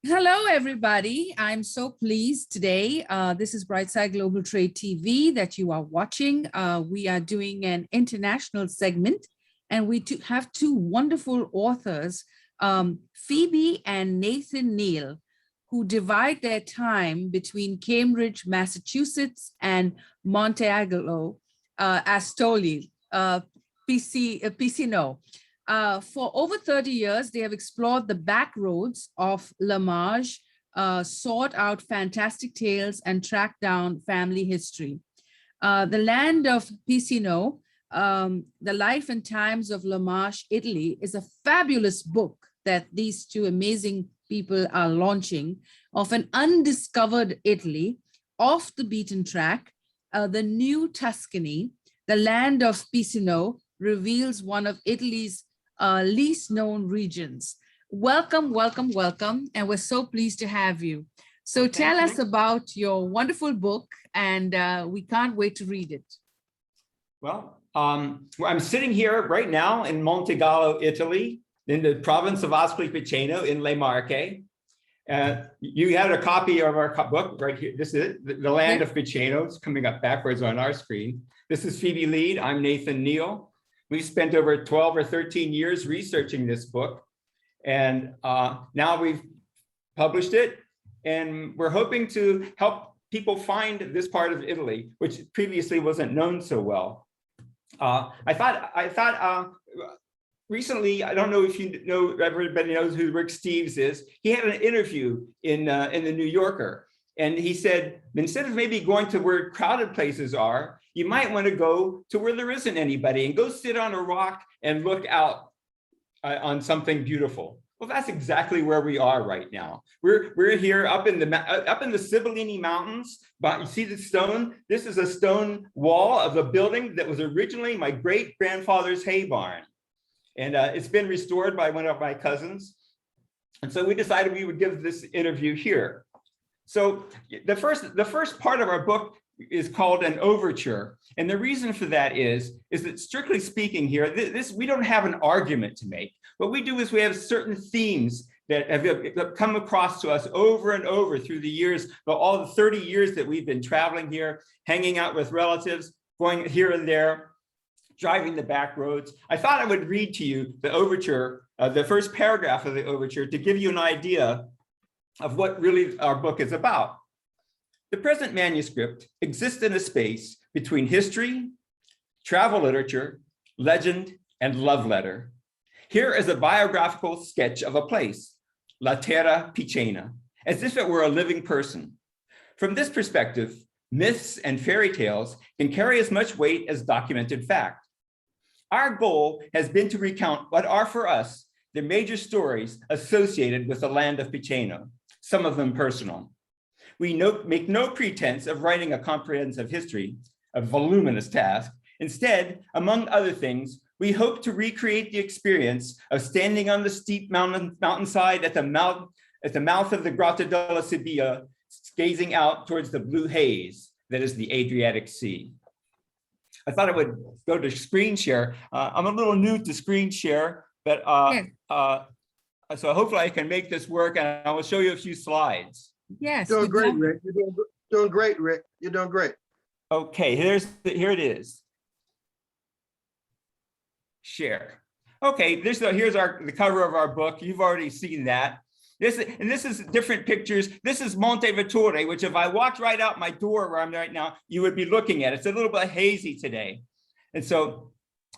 Hello, everybody. I'm so pleased today. This is Brightside Global Trade TV that you are watching. We are doing an international segment, and we have two wonderful authors, Phoebe and Nathan Neal, who divide their time between Cambridge, Massachusetts, and Monteagudo, Astoli, Piscino. For over 30 years, they have explored the back roads of La Marge, sought out fantastic tales, and tracked down family history. The Land of Piscino, The Life and Times of La Marche, Italy, is a fabulous book that these two amazing people are launching of an undiscovered Italy, off the beaten track. The new Tuscany, the land of Piscino, reveals one of Italy's least known regions. Welcome, welcome, welcome. And we're so pleased to have you. So tell us about your wonderful book, and we can't wait to read it. Well, I'm sitting here right now in Montegallo, Italy, in the province of Ascoli Piceno in Le Marche. You had a copy of our book right here. This is it, The Land of Piceno. It's coming up backwards on our screen. This is Phoebe Lead. I'm Nathan Neal. We've spent over 12 or 13 years researching this book, and now we've published it, and we're hoping to help people find this part of Italy, which previously wasn't known so well. I thought recently, I don't know if you know, everybody knows who Rick Steves is. He had an interview in the New Yorker, and he said, instead of maybe going to where crowded places are, you might want to go to where there isn't anybody and go sit on a rock and look out on something beautiful. Well, that's exactly where we are right now. We're here up in the Sibillini Mountains. But you see the stone? This is a stone wall of a building that was originally my great-grandfather's hay barn. And it's been restored by one of my cousins. And so we decided we would give this interview here. So the first part of our book is called an overture. And the reason for that is that strictly speaking here, we don't have an argument to make. What we do is we have certain themes that have come across to us over and over through the years, all the 30 years that we've been traveling here, hanging out with relatives, going here and there, driving the back roads. I thought I would read to you the overture, the first paragraph of the overture, to give you an idea of what really our book is about. The present manuscript exists in a space between history, travel literature, legend, and love letter. Here is a biographical sketch of a place, La Terra Picena, as if it were a living person. From this perspective, myths and fairy tales can carry as much weight as documented fact. Our goal has been to recount what are for us the major stories associated with the land of Piceno, some of them personal. We make no pretense of writing a comprehensive history, a voluminous task. Instead, among other things, we hope to recreate the experience of standing on the steep mountainside at the mouth of the Grotta della Sibilla, gazing out towards the blue haze that is the Adriatic Sea. I thought I would go to screen share. I'm a little new to screen share, but so hopefully I can make this work, and I will show you a few slides. Yes. You're doing great, Rick. You're doing great, Rick. You're doing great. Okay, here it is. Share. Okay, here's the cover of our book. You've already seen that. This is different pictures. This is Monte Vittore, which if I walked right out my door where I'm right now, you would be looking at. It's a little bit hazy today. And so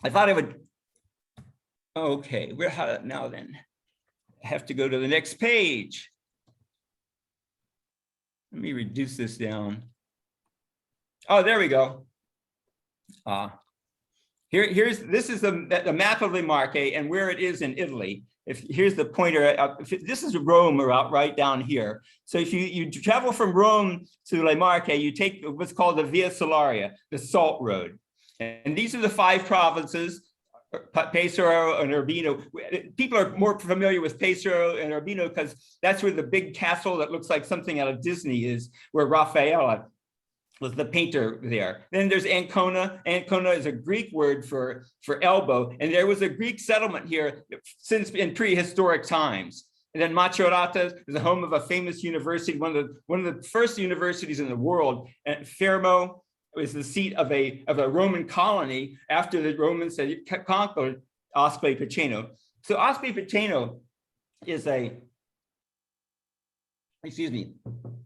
I thought I would, okay, now then. I have to go to the next page. Let me reduce this down. Oh, there we go. This is the map of Le Marche and where it is in Italy. Here's the pointer. This is Rome right down here. So if you travel from Rome to Le Marche, you take what's called the Via Salaria, the Salt Road. And these are the 5 provinces, Pesaro and Urbino. People are more familiar with Pesaro and Urbino because that's where the big castle that looks like something out of Disney is, where Raphael was the painter there. Then there's Ancona. Ancona is a Greek word for elbow. And there was a Greek settlement here since in prehistoric times. And then Macerata is the home of a famous university, one of the first universities in the world. And Fermo was the seat of a Roman colony after the Romans had conquered Ascoli Piceno. So Ascoli Piceno is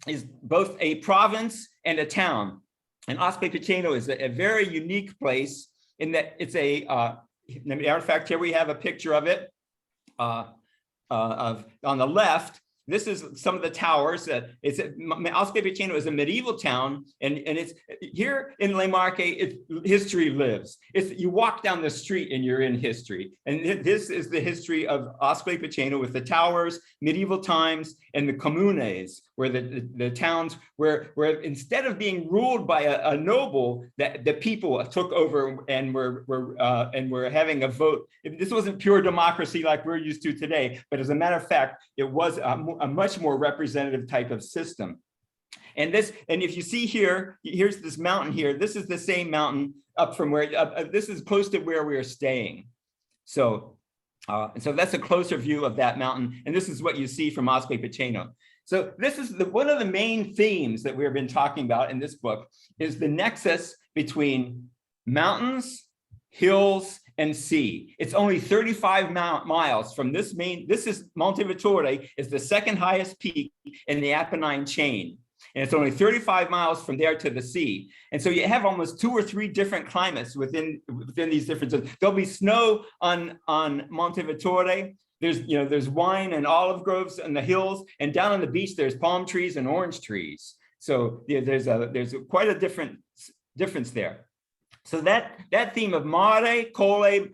is both a province and a town. And Ascoli Piceno is a very unique place in that it's matter of fact, here we have a picture of it. On the left, this is some of the towers. Ascoli Piceno is a medieval town, and it's here in Le Marche. History lives. You walk down the street and you're in history. And this is the history of Ascoli Piceno with the towers, medieval times, and the comunes, where the towns where instead of being ruled by a noble, that the people took over and were having a vote. This wasn't pure democracy like we're used to today, but as a matter of fact, it was a much more representative type of system. And if you see here, here's this mountain here. This is the same mountain up from where, this is close to where we are staying. So that's a closer view of that mountain. And this is what you see from Ascoli Piceno. So this is one of the main themes that we've been talking about in this book is the nexus between mountains, hills, and sea. It's only 35 miles from this is Monte Vittore, is the second highest peak in the Apennine chain. And it's only 35 miles from there to the sea. And so you have almost 2 or 3 different climates within these different zones. There'll be snow on Monte Vittore. There's wine and olive groves on the hills, and down on the beach, there's palm trees and orange trees. So there's quite a difference there. So that theme of mare, colle,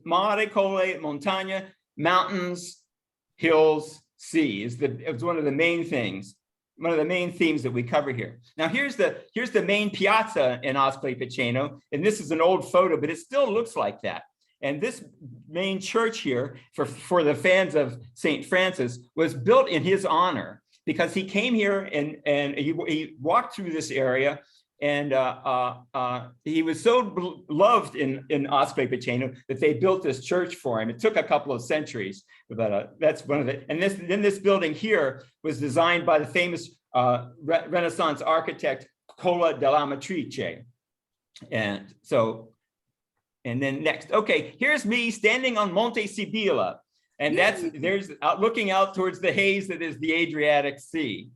montagna, mountains, hills, sea is one of the main things, one of the main themes that we cover here. Now here's the main piazza in Ascoli Piceno, and this is an old photo, but it still looks like that. And this main church here, for the fans of St. Francis, was built in his honor because he came here and he walked through this area. And he was so loved in Ascoli Piceno that they built this church for him. It took a couple of centuries, but that's one of the. And this building here was designed by the famous Renaissance architect Cola della Matrice. And then next, okay, here's me standing on Monte Sibilla, and there's looking out towards the haze that is the Adriatic Sea.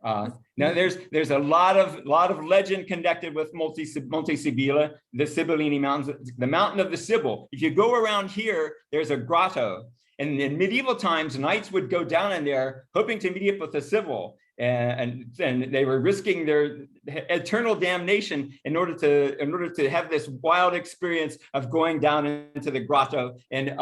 Now there's a lot of legend connected with Monte Sibilla, the Sibillini Mountains, the mountain of the Sibyl. If you go around here, there's a grotto, and in medieval times, knights would go down in there hoping to meet up with the Sibyl, and they were risking their eternal damnation in order to have this wild experience of going down into the grotto. And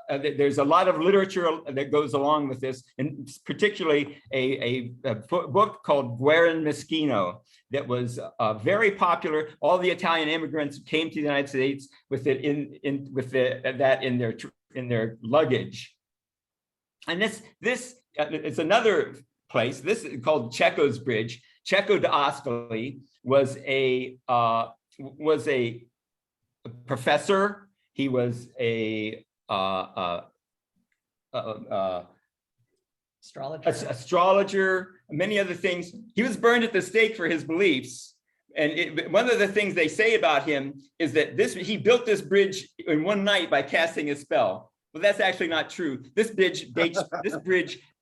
there's a lot of literature that goes along with this, and particularly a book called Guerin Meschino that was very popular. All the Italian immigrants came to the United States with it in their luggage. And this it's another place. This is called Cecco's Bridge. Cecco d'Ascoli was a professor. He was a astrologer, many other things. He was burned at the stake for his beliefs. And one of the things they say about him is that he built this bridge in one night by casting a spell. Well, that's actually not true. This bridge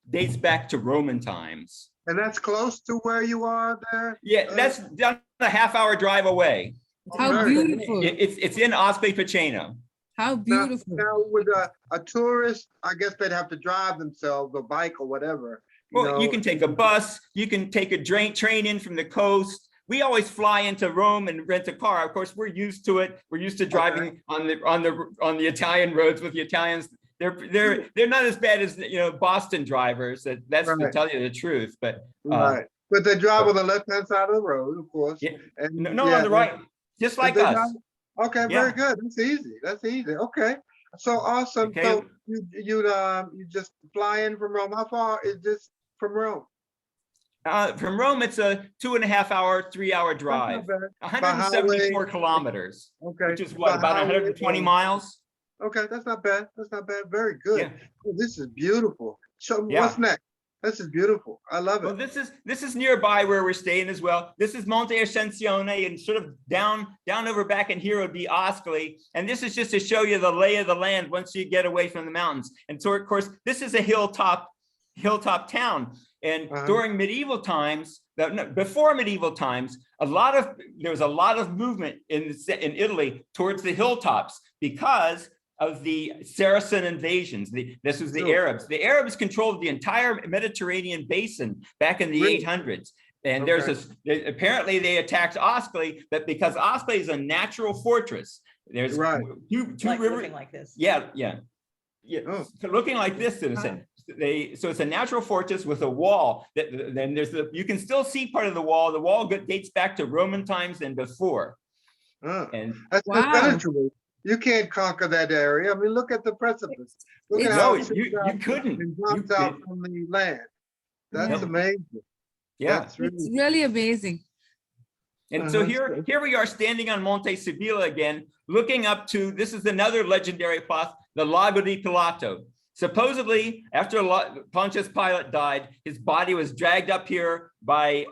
dates back to Roman times. And that's close to where you are there? Yeah, that's down a half-hour drive away. How beautiful. It's in Ascoli Piceno. How beautiful. Now with a tourist, I guess they'd have to drive themselves, or bike or whatever. You can take a bus, you can take a train in from the coast. We always fly into Rome and rent a car. Of course, we're used to it. We're used to driving on the Italian roads with the Italians. They're not as bad as Boston drivers. That's to tell you the truth. But but they drive on the left-hand side of the road, of course. Yeah. And on the right, just like us. Okay, very good. That's easy. Okay, so awesome. Okay. So you just fly in from Rome. How far is this from Rome? From Rome, it's a 2.5 hour, 3 hour drive. 174 kilometers. Okay, which is what, about 120 miles. Okay, that's not bad. That's not bad. Very good. Yeah. Oh, this is beautiful. So Yeah. what's next? This is beautiful. I love Well, it. this is nearby where we're staying as well. This is Monte Ascensione, and sort of down over back in here would be Ascoli. And this is just to show you the lay of the land once you get away from the mountains. And so, of course, this is a hilltop town. And during medieval times, before medieval times, there was a lot of movement in Italy towards the hilltops because of the Saracen invasions. This was the Arabs. The Arabs controlled the entire Mediterranean basin back in the 800s. And apparently they attacked Ascoli, but because Ascoli is a natural fortress, there's two Like rivers. looking like this. Yeah. So looking like this, citizen. So it's a natural fortress with a wall. Then you can still see part of the wall. The wall dates back to Roman times and before. And that's penetrable. You can't conquer that area. I mean, look at the precipice. Look at how you couldn't. It drops out from the land. That's amazing. Yeah, that's it's really amazing. And so here we are standing on Monte Sibilla again, looking up to, this is another legendary plot, the Lago di Pilato. Supposedly, after Pontius Pilate died, his body was dragged up here by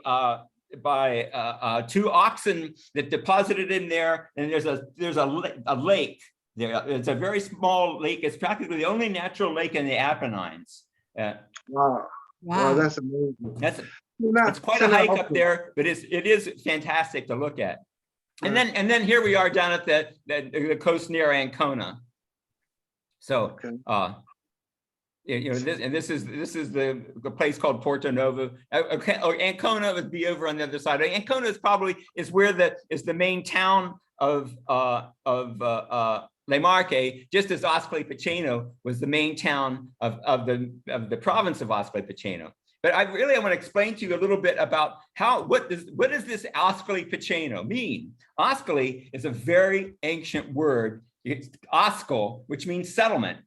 two oxen that deposited in there, and there's a lake there. It's a very small lake. It's practically the only natural lake in the Apennines. Wow, that's amazing. It's quite a hike up there, but it is fantastic to look at. And then here we are down at the coast near Ancona. So this is the place called Porto Novo. Ancona would be over on the other side. Ancona is where the main town of Le Marche, just as Ascoli Piceno was the main town of the province of Ascoli Piceno. But I want to explain to you a little bit about what does this Ascoli Piceno mean? Ascoli is a very ancient word. It's Ascol, which means settlement.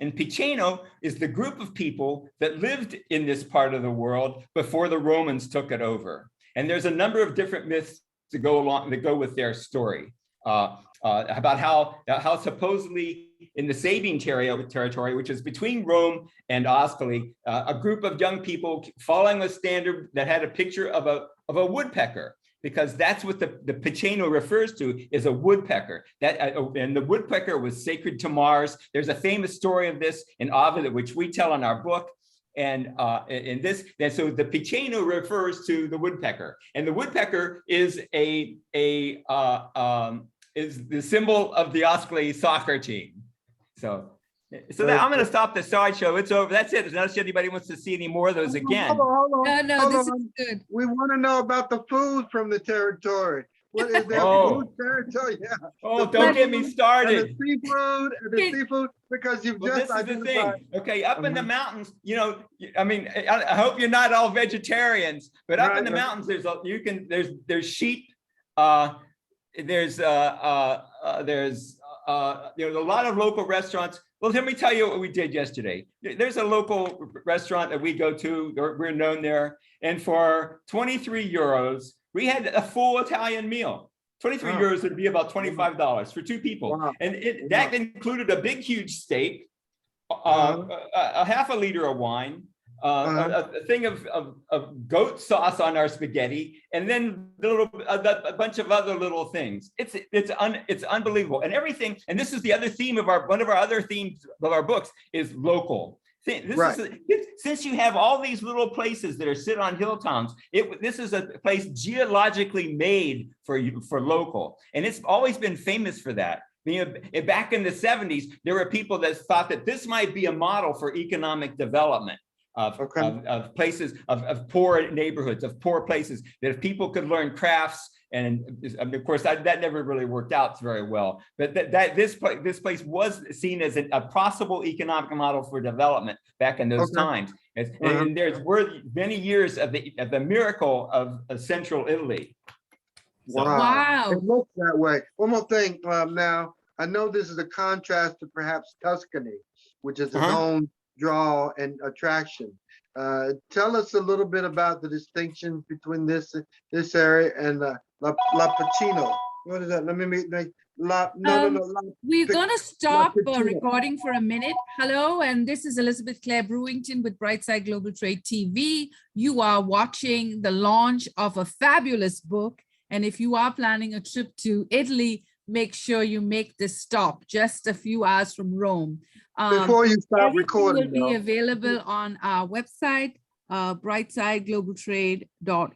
And Piceno is the group of people that lived in this part of the world before the Romans took it over. And there's a number of different myths that go with their story about how supposedly in the Sabine territory, which is between Rome and Ascoli, a group of young people following a standard that had a picture of a woodpecker, because that's what the Piceno refers to, is a woodpecker. And the woodpecker was sacred to Mars. There's a famous story of this in Ovid, which we tell in our book. And so the Piceno refers to the woodpecker, and the woodpecker is is the symbol of the Ascoli soccer team. So I'm going to stop the slideshow. It's over. That's it. Unless anybody wants to see any more of those again. Hold on. No, this is good. We want to know about the food from the territory. What is their food territory? Yeah. Oh, don't get me started. And the seafood, because you've just this is the thing. Okay, up in the mountains, I hope you're not all vegetarians, but up in the mountains, there's sheep. There's a lot of local restaurants. Well, let me tell you what we did yesterday. There's a local restaurant that we go to, we're known there. And for 23 euros, we had a full Italian meal. 23 euros would be about $25 for two people. Wow. And that included a big, huge steak, a half a liter of wine, a thing of goat sauce on our spaghetti, and then a bunch of other little things. It's unbelievable, and everything. And this is the other theme of one of our other themes of our books is local. Since you have all these little places that are sit on hill towns, this is a place geologically made for local, and it's always been famous for that. Back in the 70s, there were people that thought that this might be a model for economic development. Of places, of poor neighborhoods, of poor places, that if people could learn crafts, and of course that never really worked out very well, but this place was seen as a possible economic model for development back in those times. And were many years of the miracle of central Italy. So, wow, it looks that way. One more thing. Now I know this is a contrast to perhaps Tuscany, which is its own draw and attraction. Tell us a little bit about the distinction between this area and La Piceno. What is that? Let me make no. We're going to stop Cucina. recording for a minute. Hello, and this is Elizabeth Clare Brewington with Brightside Global Trade TV. You are watching the launch of a fabulous book. And if you are planning a trip to Italy, make sure you make this stop just a few hours from Rome. Before you stop Everything recording, will be though. available on our website, brightsideglobaltrade.org.